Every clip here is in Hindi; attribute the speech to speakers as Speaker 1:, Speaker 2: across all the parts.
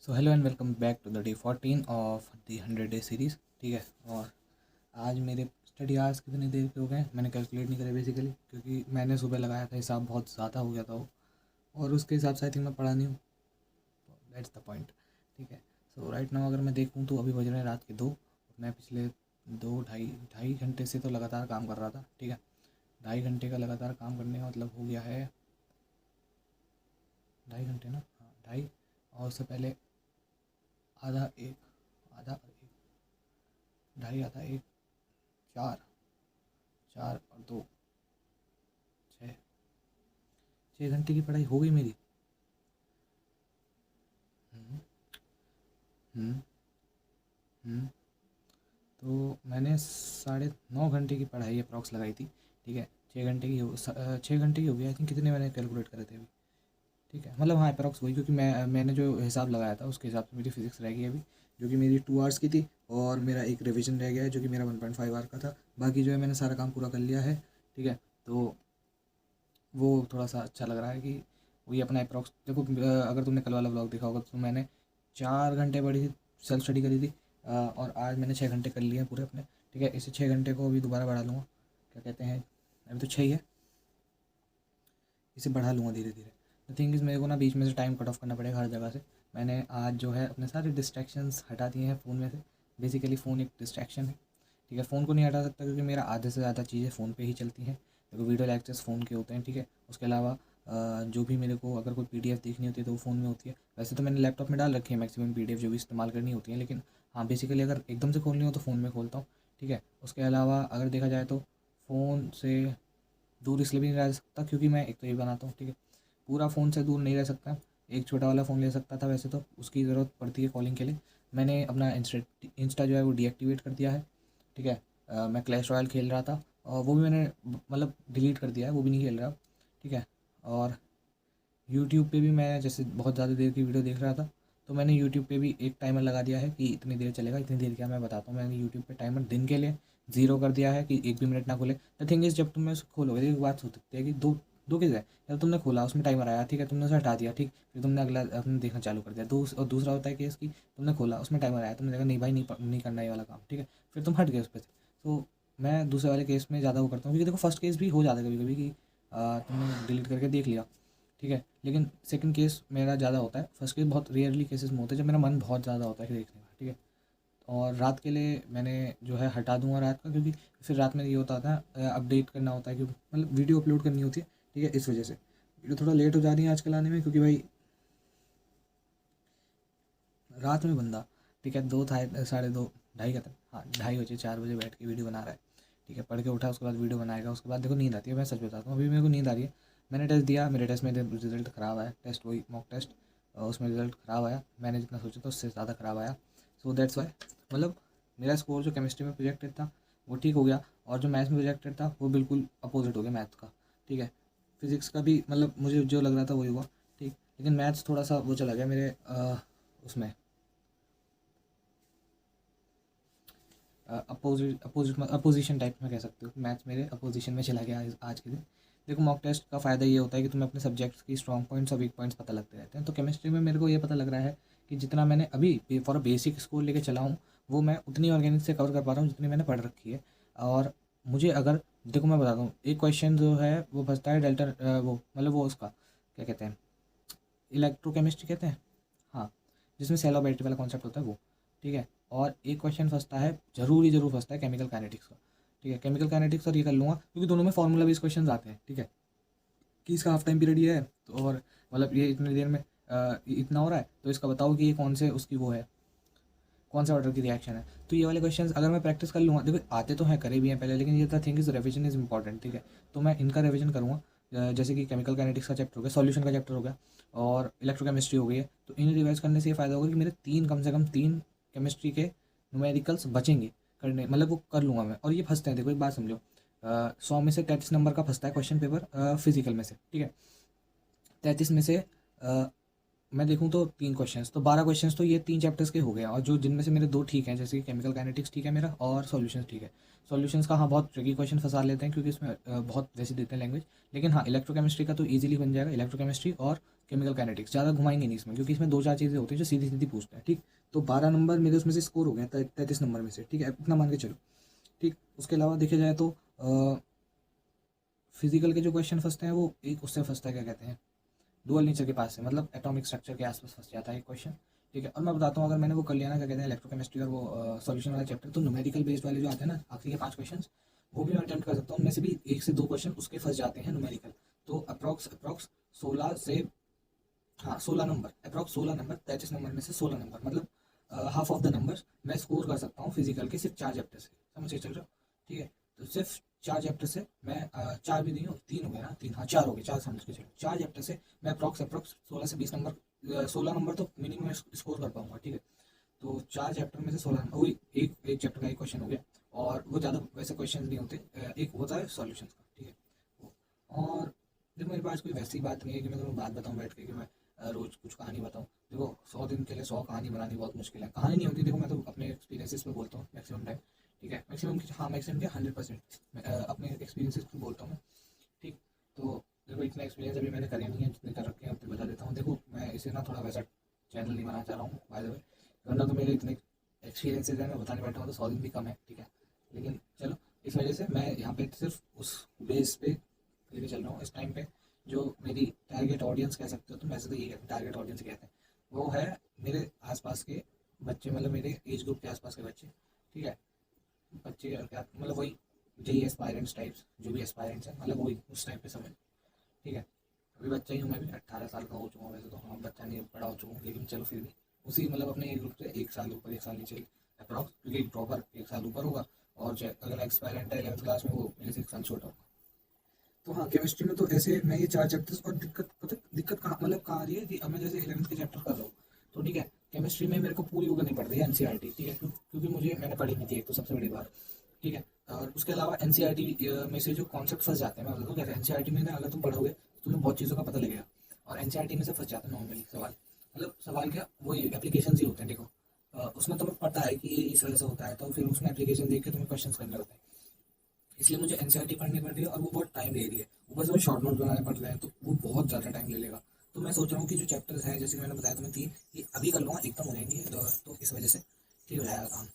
Speaker 1: So hello and welcome back to the day 14 of the 100 day series. ठीक है। और आज मेरे स्टडी आवर्स कितनी देर के हो गए मैंने कैलकुलेट नहीं करे बेसिकली, क्योंकि मैंने सुबह लगाया था, हिसाब बहुत ज़्यादा हो गया था वो, और उसके हिसाब से आई थिंक मैं पढ़ा नहीं हूँ। That's the point. ठीक है। सो राइट नाउ अगर मैं देखूँ तो अभी बज रहे हैं रात के 2। मैं पिछले दो ढाई ढाई घंटे से तो लगातार काम कर रहा था। ठीक है। 2.5 घंटे का लगातार काम करने का मतलब हो गया है 2.5 घंटे ना, हाँ 2.5। और उससे पहले आधा एक, आधा एक, 2.5 आधा एक, 4, 4 और 2, 6, 6 घंटे की पढ़ाई हो गई मेरी। हम्म, हम्म, हम्म। तो मैंने 9.5 घंटे की पढ़ाई अप्रॉक्स लगाई थी। ठीक है। 6 घंटे की हो गई आई थिंक। कितने मैंने कैलकुलेट करे थे अभी? ठीक है, मतलब हाँ अप्रॉक्स वही, क्योंकि मैंने जो हिसाब लगाया था उसके हिसाब से मेरी फिजिक्स रह गई अभी, जो कि मेरी 2 आवर्स की थी। और मेरा एक रिवीजन रह गया है जो कि मेरा 1.5 आवर का था। बाकी जो है मैंने सारा काम पूरा कर लिया है। ठीक है। तो वो थोड़ा सा अच्छा लग रहा है कि वही अपना अप्रॉक्स देखो। अगर तुमने कल वाला ब्लॉग देखा होगा तो मैंने 4 घंटे पढ़ी थी, सेल्फ स्टडी करी थी। और आज मैंने 6 घंटे कर लिए हैं पूरे अपने। ठीक है। इसे 6 घंटे को अभी दोबारा बढ़ा लूँगा। क्या कहते हैं, अभी तो 6 ही है, इसे बढ़ा लूँगा धीरे धीरे। द थिंग इज़ मेरे को ना बीच में से टाइम कट ऑफ करना पड़ेगा हर जगह से। मैंने आज जो है अपने सारे डिस्ट्रैक्शंस हटा दिए हैं फ़ोन में से। बेसिकली फ़ोन एक डिस्ट्रैक्शन है। ठीक है। फ़ोन को नहीं हटा सकता क्योंकि मेरा आधे से ज़्यादा चीज़ें फ़ोन पे ही चलती हैं। देखो वीडियो लेक्चर्स फ़ोन के होते हैं। ठीक है। उसके अलावा जो भी मेरे को अगर कोई पीडीएफ देखनी होती है तो वो फ़ोन में होती है। वैसे तो मैंने लैपटॉप में डाल रखी है मैक्सिमम पीडीएफ जो भी इस्तेमाल करनी होती है, लेकिन हाँ बेसिकली अगर एकदम से खोलनी हो तो फ़ोन में खोलता हूँ। ठीक है। उसके अलावा अगर देखा जाए तो फ़ोन से दूर इसलिए भी नहीं रह सकता क्योंकि मैं एक तो ये बनाता हूँ। ठीक है। पूरा फ़ोन से दूर नहीं रह सकता। एक छोटा वाला फ़ोन ले सकता था वैसे तो, उसकी ज़रूरत पड़ती है कॉलिंग के लिए। मैंने अपना इंस्टा जो है वो डीएक्टिवेट कर दिया है। ठीक है। मैं क्लैश रॉयल खेल रहा था और वो भी मैंने मतलब डिलीट कर दिया है, वो भी नहीं खेल रहा। ठीक है। और यूट्यूब पे भी मैं जैसे बहुत ज़्यादा देर की वीडियो देख रहा था, तो मैंने यूट्यूब पे भी एक टाइमर लगा दिया है कि इतनी देर चलेगा। इतनी देर क्या मैं बताता हूँ, मैंने यूट्यूब पे टाइमर दिन के लिए 0 कर दिया है कि एक भी मिनट ना खुले। द थिंग इज़ जब तुम उसको खोलोगे तो एक बात हो सकती है कि दो दो चीज़ है। जब तुमने खोला उसमें टाइमर आया, ठीक है, तुमने उसे हटा दिया, ठीक, फिर तुमने अगला अपने देखना चालू कर दिया। और दूसरा होता है केस कि तुमने खोला उसमें टाइमर आया, तुमने देखा नहीं भाई नहीं नहीं करना ये वाला काम, ठीक है, फिर तुम हट गए उस पर से। तो मैं दूसरे वाले केस में ज़्यादा वो करता हूँ क्योंकि देखो फर्स्ट केस भी हो जाता है कभी कभी कि तुमने डिलीट करके देख लिया, ठीक है, लेकिन सेकंड केस मेरा ज़्यादा होता है। फर्स्ट केस बहुत रेयरली केसेस में होता है जब मेरा मन बहुत ज़्यादा होता है कि देखने का, ठीक है। और रात के लिए मैंने जो है हटा दूंगा रात का, क्योंकि फिर रात में ये होता था अपडेट करना होता है कि मतलब वीडियो अपलोड करनी होती है, ठीक है, इस वजह से वीडियो थोड़ा लेट हो जा रही है आजकल आने में, क्योंकि भाई रात में बंदा, ठीक है, 2 साढ़े 2 ढाई का था, हाँ 2:30 बजे 4 बजे बैठ के वीडियो बना रहा है। ठीक है। पढ़ के उठा उसके बाद वीडियो बनाएगा, उसके बाद देखो नींद आती है। मैं सच बताता हूँ अभी मेरे को नींद आ रही है। मैंने टेस्ट दिया, मेरे टेस्ट में रिजल्ट ख़राब आया, टेस्ट वही मॉक टेस्ट, उसमें रिजल्ट ख़राब आया। मैंने जितना सोचा था उससे ज़्यादा ख़राब आया। सो दैट्स वाई मतलब मेरा स्कोर जो केमिस्ट्री में प्रोजेक्टेड था वो ठीक हो गया, और जो मैथ्स में प्रोजेक्टेड था वो बिल्कुल अपोजिट हो गया मैथ का। ठीक है। फिजिक्स का भी मतलब मुझे जो लग रहा था वही हुआ, ठीक, लेकिन मैथ्स थोड़ा सा वो चला गया मेरे उसमें अपोजिशन टाइप में कह सकते हो। मैथ्स मेरे अपोजिशन में चला गया आज के दिन। देखो मॉक टेस्ट का फ़ायदा ये होता है कि तुम्हें अपने सब्जेक्ट्स की स्ट्रॉन्ग पॉइंट्स और वीक पॉइंट्स पता लगते रहते हैं। तो केमिस्ट्री में मेरे को ये पता लग रहा है कि जितना मैंने अभी फॉर बेसिक स्कोर लेके चला हूँ वो मैं उतनी ऑर्गेनिक से कवर कर पा रहा हूँ जितनी मैंने पढ़ रखी है। और मुझे अगर देखो मैं बताता हूँ, एक क्वेश्चन जो है वो फंसता है डेल्टा वो मतलब वो उसका क्या कहते हैं, इलेक्ट्रोकेमिस्ट्री कहते हैं, हाँ, जिसमें सेल और बैटरी वाला कॉन्सेप्ट होता है वो, ठीक है। और एक क्वेश्चन फंसता है, ज़रूर फंसता है केमिकल काइनेटिक्स का। ठीक है। केमिकल काइनेटिक्स और ये कर लूँगा क्योंकि दोनों में फार्मूला बेस्ड क्वेश्चन आते हैं। ठीक है। कि इसका हाफ टाइम पीरियड ये है तो और मतलब ये इतनी देर में इतना हो रहा है तो इसका बताओ कि ये कौन से उसकी वो है, कौन सा ऑर्डर की रिएक्शन है। तो ये वाले क्वेश्चंस अगर मैं प्रैक्टिस कर लूँगा, देखो आते तो हैं, करे भी हैं पहले, लेकिन ये the thing is revision is important. ठीक है। तो मैं इनका रिवीजन करूँगा। जैसे कि केमिकल काइनेटिक्स का चैप्टर हो गया, सॉल्यूशन का चैप्टर हो गया, और इलेक्ट्रोकेमिस्ट्री हो गई है, तो इन्हें रिवाइज करने से ये फ़ायदा होगा कि मेरे कम से कम 3 केमिस्ट्री के न्यूमेरिकल्स बचेंगे करने, मतलब वो कर लूँगा मैं। और ये फंसते हैं, देखो एक बात समझो, 100 में से 33 नंबर का फंसता है क्वेश्चन पेपर फिजिकल में से, ठीक है, 33 में से मैं देखूँ तो 3 क्वेश्चंस, तो 12 क्वेश्चंस तो ये 3 चैप्टर्स के हो गए हैं, और जो जिनमें से मेरे 2 ठीक हैं, जैसे कि केमिकल काइनेटिक्स ठीक है मेरा, और सॉल्यूशंस ठीक है। सॉल्यूशंस का हाँ बहुत ट्रिकी क्वेश्चन फंसा लेते हैं, क्योंकि इसमें बहुत वैसे देते हैं लैंग्वेज, लेकिन हाँ इलेक्ट्रोकेमिस्ट्री का तो ईजिली बन जाएगा। इलेक्ट्रोकेमिस्ट्री और केमिकल काइनेटिक्स ज़्यादा घुमाएंगे नहीं इसमें, क्योंकि इसमें 2-4 चीज़ें होती हैं जो सीधी सीधी पूछते हैं, ठीक। तो 12 नंबर मेरे उसमें से स्कोर हो गए 33 नंबर में से, ठीक है, इतना मान के चलो, ठीक। उसके अलावा देखा जाए तो फिजिकल के जो क्वेश्चन फंसते हैं वो एक उससे फंसता है, क्या कहते हैं, डुअल नेचर के पास से, मतलब एटॉमिक स्ट्रक्चर के आसपास फंस जाता है एक क्वेश्चन, ठीक है। और मैं बताता हूँ, अगर मैंने वो कर लिया ना, क्या कहते हैं, इलेक्ट्रोकेमिस्ट्री और वो सॉल्यूशन वाला चैप्टर, तो न्यूमेरिकल बेस्ड वाले जो आते हैं ना आखिरी के 5 क्वेश्चन, वो भी मैं अटेम्प्ट कर सकता हूँ। उनमें से भी 1 से 2 क्वेश्चन उसके फंस जाते हैं न्यूमेरिकल। तो अप्रॉक्स 16 से, हाँ 16 नंबर, अप्रॉक्स 16 नंबर, 33 नंबर में से 16 नंबर, मतलब हाफ ऑफ द नंबर्स मैं स्कोर कर सकता हूँ फिजिकल के सिर्फ 4 चैप्टर से, समझ के चल रहे हो, ठीक है। तो सिर्फ 4 चैप्टर से मैं 4 भी नहीं हो, 3 हो गए ना, 3, हाँ 4 हो गए, 4 समझ के चलो, 4 चैप्टर से मैं अप्रॉक्स 16 से 20 नंबर, 16 नंबर तो मिनिमम स्कोर कर पाऊंगा, ठीक है। तो 4 चैप्टर में से 16 नंबर, वही एक चैप्टर का एक क्वेश्चन हो गया, और वो ज़्यादा वैसे क्वेश्चन नहीं होते, एक होता है सॉल्यूशन का, ठीक है। और देखो मेरे पास कोई वैसी बात नहीं है कि मैं तुम्हें बात बताऊँ बैठ के, कि मैं रोज कुछ कहानी बताऊँ। देखो 100 दिन के लिए 100 कहानी बनानी बहुत मुश्किल है, कहानी नहीं होती। देखो मैं तो अपने एक्सपीरियंसेस पे बोलता हूँ मैक्सिमम टाइम, ठीक है, मैक्सिमम हाँ मैक्सिमम क्या 100% अपने एक्सपीरियंसेस पे बोलता हूँ, ठीक। तो देखो इतना एक्सपीरियंस अभी मैंने करे नहीं है, जितने कर रखे हैं अपने बता देता हूँ। देखो मैं इसे ना थोड़ा वैसा चैनल नहीं बनाना चाह रहा हूँ बाय द वे, वरना तो मेरे इतने एक्सपीरियंसेस हैं, मैं बताने बैठा हूँ तो 100 दिन भी कम है, ठीक है। लेकिन चलो इस वजह से मैं यहाँ पे सिर्फ उस बेस पे लेके चल रहा हूँ इस टाइम पे। जो मेरी टारगेट ऑडियंस कह सकते हो तुम, वैसे तो यही कहते हैं टारगेट ऑडियंस कहते हैं, वो है मेरे आसपास के बच्चे, मतलब मेरे एज ग्रुप के आसपास के बच्चे, ठीक है। बच्चे क्या मतलब वही जेई एस्पायरेंट्स टाइप्स, जो भी एस्पायरेंट्स हैं, मतलब वही उस टाइप पे समझ, ठीक है। अभी बच्चा ही हूँ मैं भी, 18 साल का हो चुका हूँ वैसे तो, हाँ बच्चा नहीं बड़ा हो चुका हूँ, लेकिन चलो फिर भी उसी मतलब अपने एज ग्रुप से 1 साल ऊपर 1 साल नीचे अप्रॉक्स, क्योंकि प्रॉपर 1 साल ऊपर होगा, और अगर एक्सपायरेंट है 11th क्लास में, वो मेरे से 1 साल छोटा होगा। तो हाँ केमिस्ट्री में तो ऐसे मैं ये 4 चैप्टर्स, और दिक्कत कहाँ मतलब कहाँ आ रही है कि अब मैं जैसे 11th के चैप्टर कर रहा हूँ, तो ठीक है, केमिस्ट्री में मेरे को पूरी वो करनी पड़ रही है एनसीईआरटी, ठीक है, क्योंकि मुझे मैंने पढ़ी नहीं थी, एक तो सबसे बड़ी बात, ठीक है। और उसके अलावा एनसीईआरटी में से जो कॉन्सेप्ट फंस जाते हैं, मैं बताऊँ कैसे, एनसीईआरटी में ना अगर तुम पढ़ोगे तो तुम्हें बहुत चीज़ों का पता लगेगा, और एनसीईआरटी में से फंस जाता है नॉर्मली सवाल, मतलब सवाल क्या वही एप्लीकेशन ही होते हैं, देखो उसमें तुम्हें पता है कि ये इस वजह से होता है, तो फिर उसमें एप्लीकेशन देख के तुम्हें क्वेश्चन करने होते हैं। इसलिए मुझे एनसीईआरटी पढ़नी पड़ रही है, और वो बहुत टाइम ले रही है, ऊपर से वो शॉर्ट नोट बनाने पड़ रहे हैं, तो वो बहुत ज़्यादा टाइम ले लेगा। तो मैं सोच रहा हूँ कि जो चैप्टर्स हैं, जैसे कि मैंने बताया तुम्हें 3, ये अभी कर लूँगा, एकदम हो जाएंगे, तो इस वजह से ठीक हो जाएगा काम,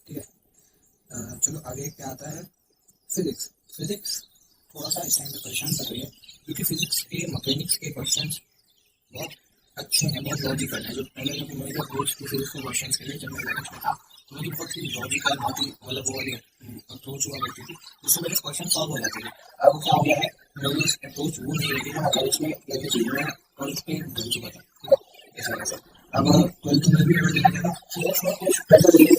Speaker 1: ठीक है। चलो आगे क्या आता है, फिजिक्स। फिजिक्स थोड़ा सा इस टाइम पे परेशान कर रही है, क्योंकि फिजिक्स के मैकेनिक्स के क्वेश्चन बहुत अच्छे हैं, बहुत लॉजिकल हैं। जो पहले जब मेरी अप्रोच की फिजिक्स के क्वेश्चन के लिए, जब मैं 11th में था, तो मेरी बहुत ही लॉजिकल, बहुत ही मतलब वो वाली अप्रोच हुआ करती थी, जिससे मेरे क्वेश्चन सॉल्व हो जाते थे। अब क्या हो गया है, मेरी अप्रोच वो नहीं रही, मैं मैकेनिक्स में लगी थी, मैं 12th पे भूल चुका था, ठीक है, इस वजह से। अब 12th में भी अगर देखा जाएगा फिजिक्स में कुछ ऐसा नहीं है,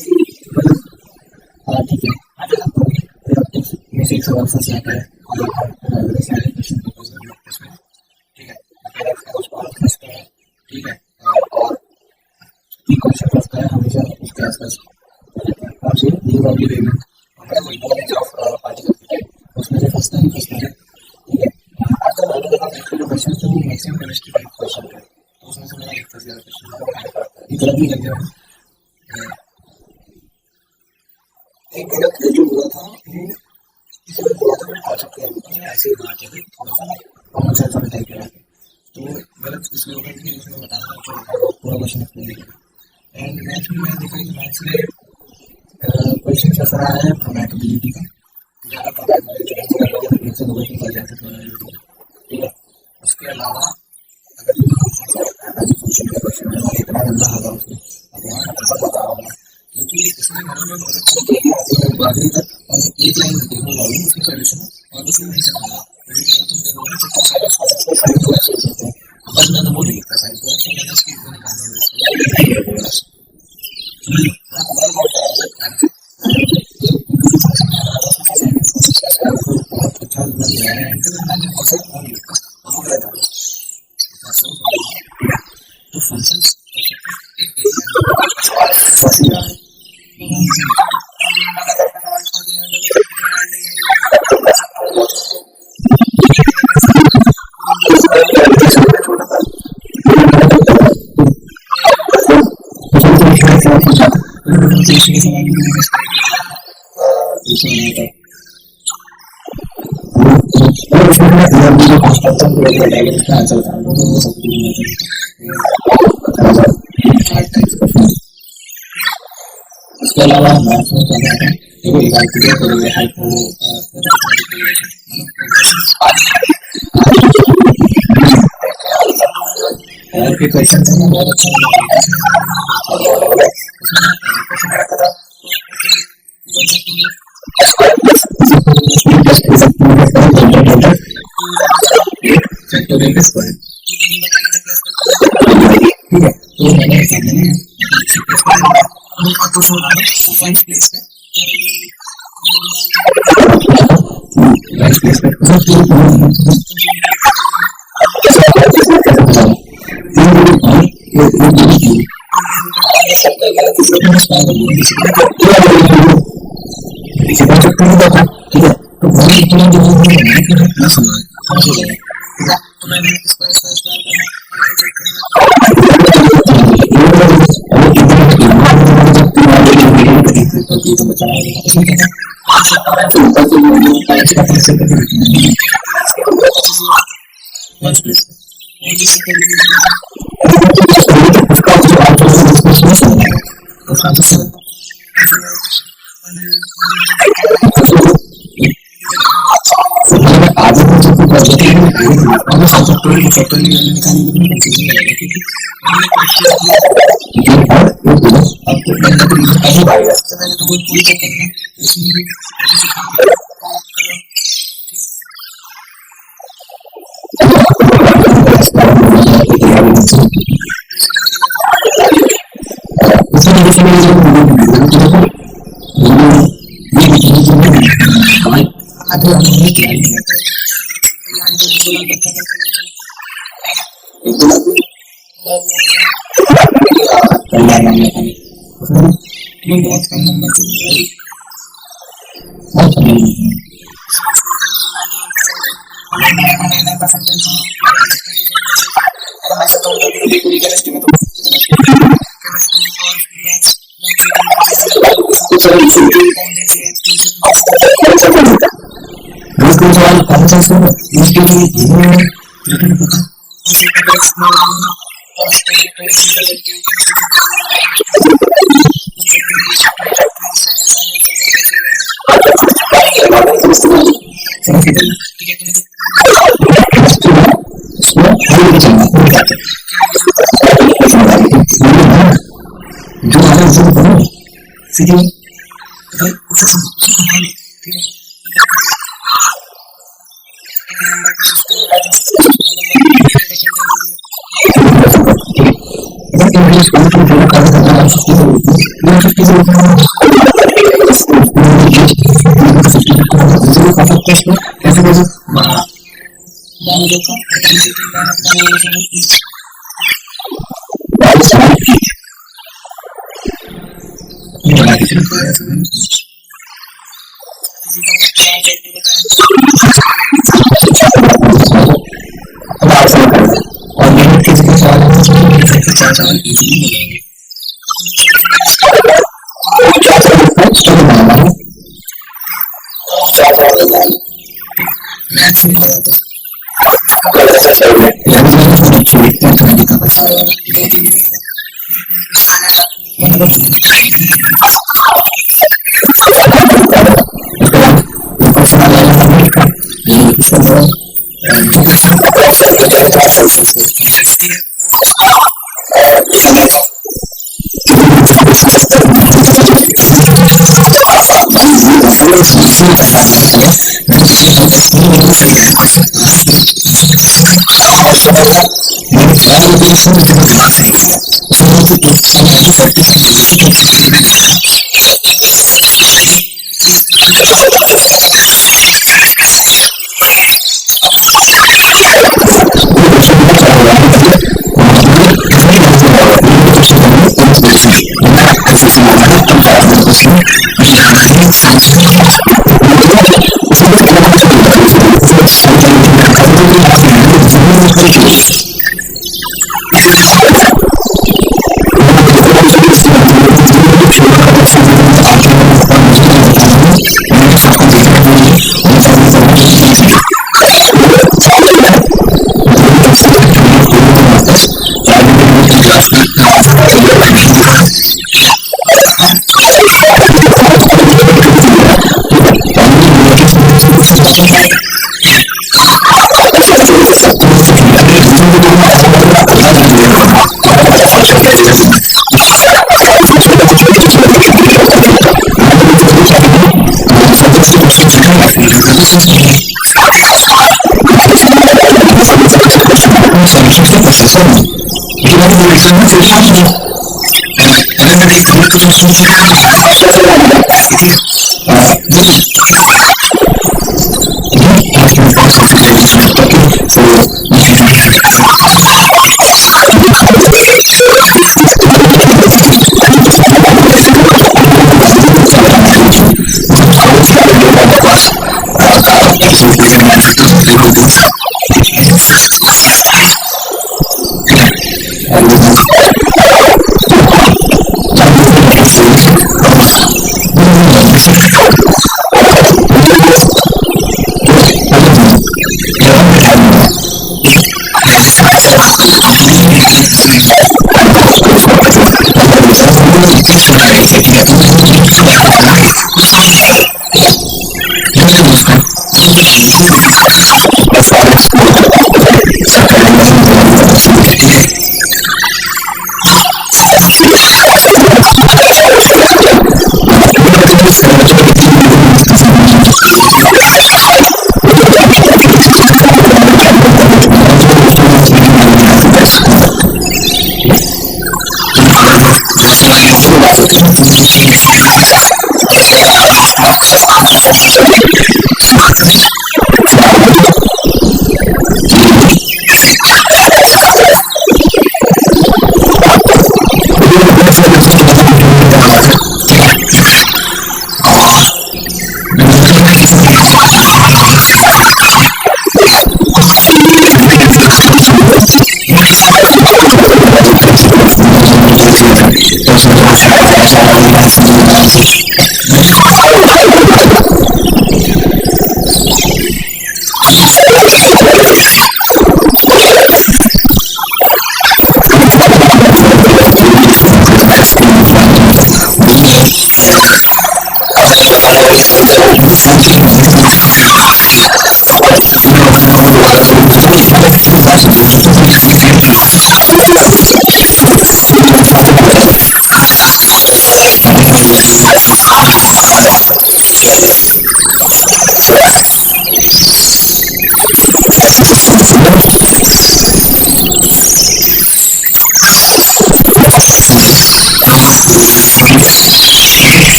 Speaker 1: हाँ ठीक है, में से एक सवाल फंस जाता है, और सारे क्वेश्चन पेपर्स में लगते हैं इसमें, ठीक है, कुछ और फंसते हैं, ठीक है, और ये क्वेश्चन फंसता है हमेशा उसके आसपास, आपसे ये वाली वेवलेंथ, हमारा वही नॉलेज ऑफ पार्टिकल, उसमें से फंसता ही फंसता है, ठीक है। आजकल अलग अलग जो क्वेश्चन थे वो मैक्सिमम केमिस्ट्री टाइप क्वेश्चन थे, तो उसमें से मेरा एक फंस गया क्वेश्चन, ये गलत भी कर दिया, एक गलत जो हुआ था वो इसमें हुआ था, मैं आ सकते हैं ऐसे ही बात है, थोड़ा सा कॉमन सेंस में टाइप करा, तो गलत इसलिए होगा कि उसमें बताना जो पूरा क्वेश्चन एक्सप्लेन किया। एंड मैथ्स में मैंने देखा कि मैथ्स में क्वेश्चन ऐसा रहा है प्रोबेबिलिटी का, ज़्यादा प्रोबेबिलिटी एक से 2 क्वेश्चन फंस जाते प्रोबेबिलिटी, ठीक है। उसके अलावा अगर क्वेश्चन है इतना गंदा होगा उसमें, भगवान कैसे बता रहा हूँ, क्योंकि इसमें मैंने बाकी तक और एक लाइन देखो लॉगी उसमें सोल्यूशन है, और उसमें नहीं करना तुम देखोगे तो बस मैंने वो नहीं लिखा साइड पर, तो मैंने इसकी वो निकालने बहुत अच्छा लग रहा है, मैंने बहुत कौन लिखा तो फंक्शंस इसके अलावा मैं सोच रहा था देखो एक बार क्लियर करोगे हेल्प हो और भी क्वेश्चन है बहुत अच्छा ठीक है तो मैंने